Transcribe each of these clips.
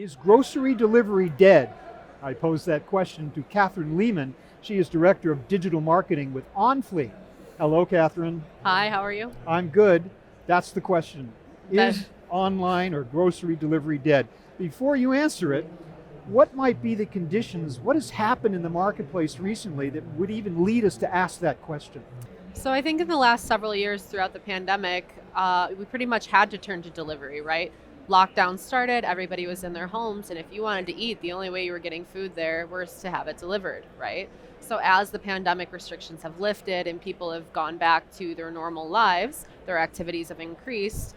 Is grocery delivery dead? I posed that question to Catherine Lehman. She is Director of Digital Marketing with OnFleet. Hello, Catherine. Hi, how are you? I'm good. That's the question. That- Is online or grocery delivery dead? Before you answer it, what might be the conditions, what has happened in the marketplace recently that would even lead us to ask that question? So I think in the last several years throughout the pandemic, we pretty much had to turn to delivery, right? Lockdown started, everybody was in their homes, and if you wanted to eat, the only way you were getting food there was to have it delivered, right? So as the pandemic restrictions have lifted and people have gone back to their normal lives, their activities have increased,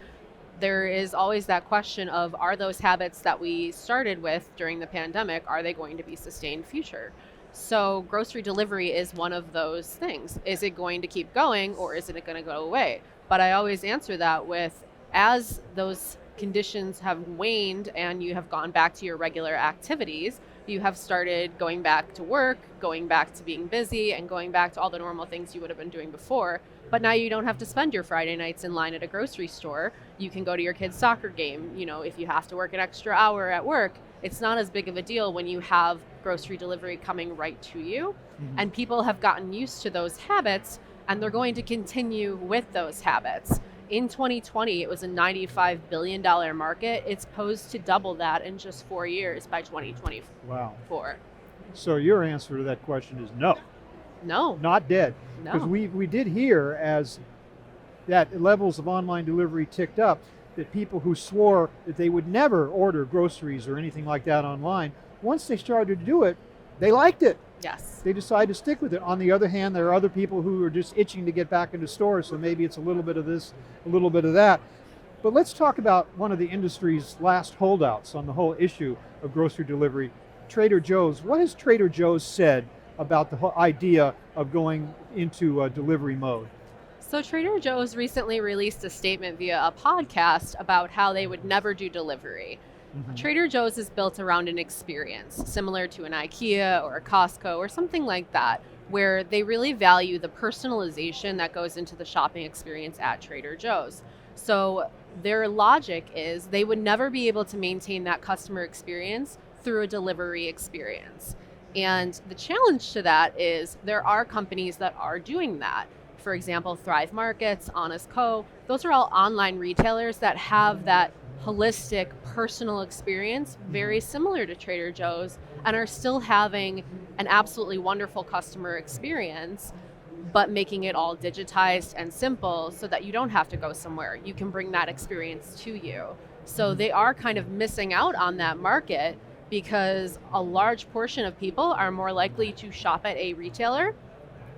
there is always that question of, are those habits that we started with during the pandemic, are they going to be sustained future? So grocery delivery is one of those things. Is it going to keep going or is it going to go away? But I always answer that with, as those conditions have waned and you have gone back to your regular activities, you have started going back to work, going back to being busy, and going back to all the normal things you would have been doing before. But now you don't have to spend your Friday nights in line at a grocery store. You can go to your kid's soccer game. You know, if you have to work an extra hour at work, it's not as big of a deal when you have grocery delivery coming right to you. Mhm. And people have gotten used to those habits, and they're going to continue with those habits. In 2020, it was a $95 billion market. It's posed to double that in just 4 years by 2024. Wow. So your answer to that question is no, No, not dead. Because no. we did hear as that levels of online delivery ticked up, that people who swore that they would never order groceries or anything like that online, once they started to do it, they liked it. Yes. They decided to stick with it. On the other hand, there are other people who are just itching to get back into stores, so maybe it's a little bit of this, a little bit of that. But let's talk about one of the industry's last holdouts on the whole issue of grocery delivery, Trader Joe's. What has Trader Joe's said about the whole idea of going into delivery mode? So Trader Joe's recently released a statement via a podcast about how they would never do delivery. Mhm. Trader Joe's is built around an experience, similar to an IKEA or a Costco or something like that, where they really value the personalization that goes into the shopping experience at Trader Joe's. So their logic is they would never be able to maintain that customer experience through a delivery experience. And the challenge to that is there are companies that are doing that. For example, Thrive Markets, Honest Co. Those are all online retailers that have that holistic personal experience very similar to Trader Joe's and are still having an absolutely wonderful customer experience, but making it all digitized and simple so that you don't have to go somewhere. You can bring that experience to you. So they are kind of missing out on that market because a large portion of people are more likely to shop at a retailer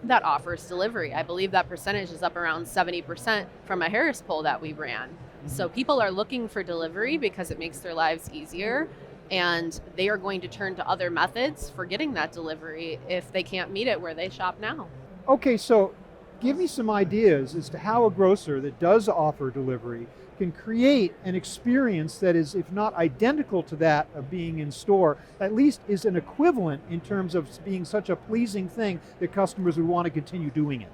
that offers delivery. I believe that percentage is up around 70% from a Harris poll that we ran. So people are looking for delivery because it makes their lives easier, and they are going to turn to other methods for getting that delivery if they can't meet it where they shop now. Okay, so give me some ideas as to how a grocer that does offer delivery can create an experience that is, if not identical to that of being in store, at least is an equivalent in terms of being such a pleasing thing that customers would want to continue doing it.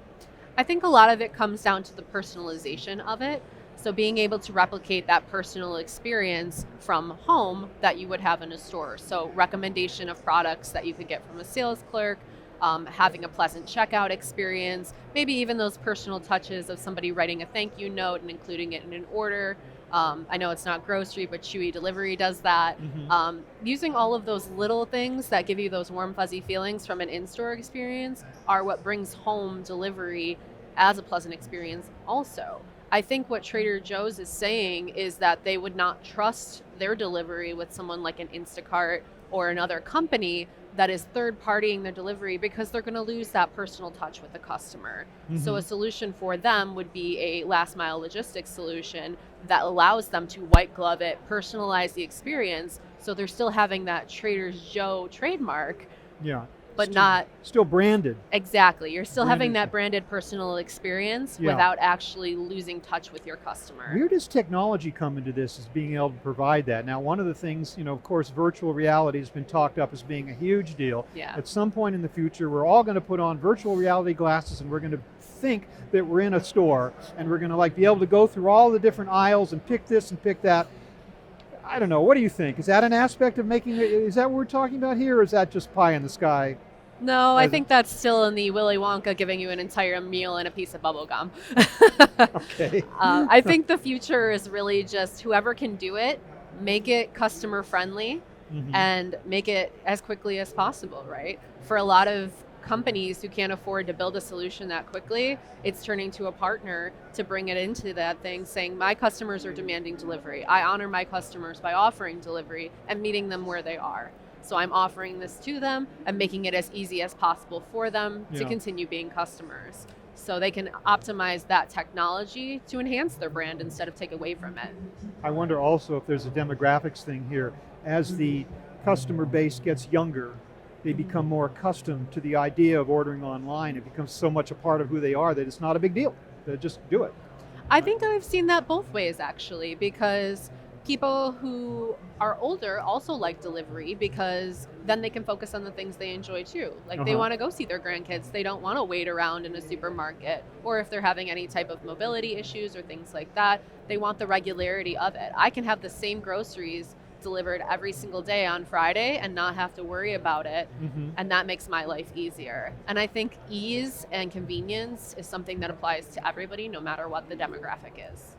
I think a lot of it comes down to the personalization of it. So being able to replicate that personal experience from home that you would have in a store. So recommendation of products that you could get from a sales clerk, having a pleasant checkout experience, maybe even those personal touches of somebody writing a thank you note and including it in an order. I know it's not grocery, but Chewy Delivery does that. Using all of those little things that give you those warm, fuzzy feelings from an in-store experience are what brings home delivery as a pleasant experience also. I think what Trader Joe's is saying is that they would not trust their delivery with someone like an Instacart or another company that is third partying their delivery because they're going to lose that personal touch with the customer. So a solution for them would be a last mile logistics solution that allows them to white glove it, personalize the experience, so they're still having that Trader Joe trademark, Yeah. but Still- not Still branded. exactly. You're still having Branded. that branded personal experience Yeah. without actually losing touch with your customer. Where does technology come into this as being able to provide that? Now, one of the things, of course, virtual reality has been talked up as being a huge deal. Yeah. At some point in the future, we're all going to put on virtual reality glasses and we're going to think that we're in a store and we're going to be able to go through all the different aisles and pick this and pick that. I don't know. What do you think? Is that an aspect of making it? Is that what we're talking about here, or is that just pie in the sky? No, I As- think that's still in the Willy Wonka giving you an entire meal and a piece of bubble gum. Okay. I think the future is really just whoever can do it, make it customer friendly Mhm. and make it as quickly as possible, right? For a lot of companies who can't afford to build a solution that quickly, it's turning to a partner to bring it into that thing, saying, my customers are demanding delivery. I honor my customers by offering delivery and meeting them where they are. So I'm offering this to them and making it as easy as possible for them to Yeah. continue being customers. So they can optimize that technology to enhance their brand instead of take away from it. I wonder also if there's a demographics thing here. As the customer base gets younger, they become more accustomed to the idea of ordering online. It becomes so much a part of who they are that it's not a big deal. They just do it. I think I've seen that both ways actually, because people who are older also like delivery because then they can focus on the things they enjoy too. Like they Uh-huh. want to go see their grandkids. They don't want to wait around in a supermarket. Or if they're having any type of mobility issues or things like that, they want the regularity of it. I can have the same groceries delivered every single day on Friday and not have to worry about it. Mhm. And that makes my life easier. And I think ease and convenience is something that applies to everybody, no matter what the demographic is.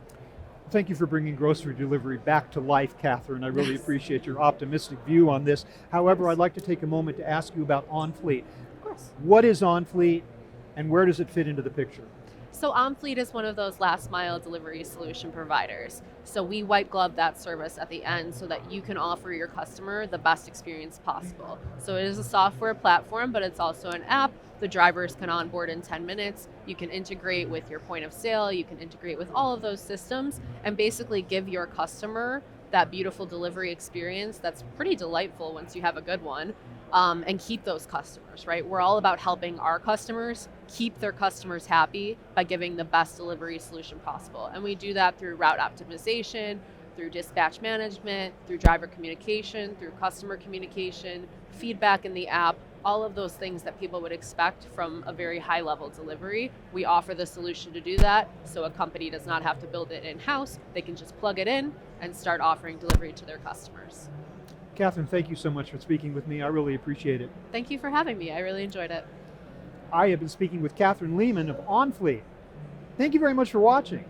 Thank you for bringing grocery delivery back to life, Catherine. I really Yes. appreciate your optimistic view on this. However, I'd like to take a moment to ask you about OnFleet. Of course. What is OnFleet and where does it fit into the picture? So OnFleet is one of those last mile delivery solution providers. So we white glove that service at the end so that you can offer your customer the best experience possible. So it is a software platform, but it's also an app. The drivers can onboard in 10 minutes. You can integrate with your point of sale. You can integrate with all of those systems and basically give your customer that beautiful delivery experience that's pretty delightful once you have a good one. And keep those customers, right? We're all about helping our customers keep their customers happy by giving the best delivery solution possible. And we do that through route optimization, through dispatch management, through driver communication, through customer communication, feedback in the app, all of those things that people would expect from a very high level delivery. We offer the solution to do that so a company does not have to build it in-house. They can just plug it in and start offering delivery to their customers. Catherine, thank you so much for speaking with me. I really appreciate it. Thank you for having me. I really enjoyed it. I have been speaking with Catherine Lehman of OnFleet. Thank you very much for watching.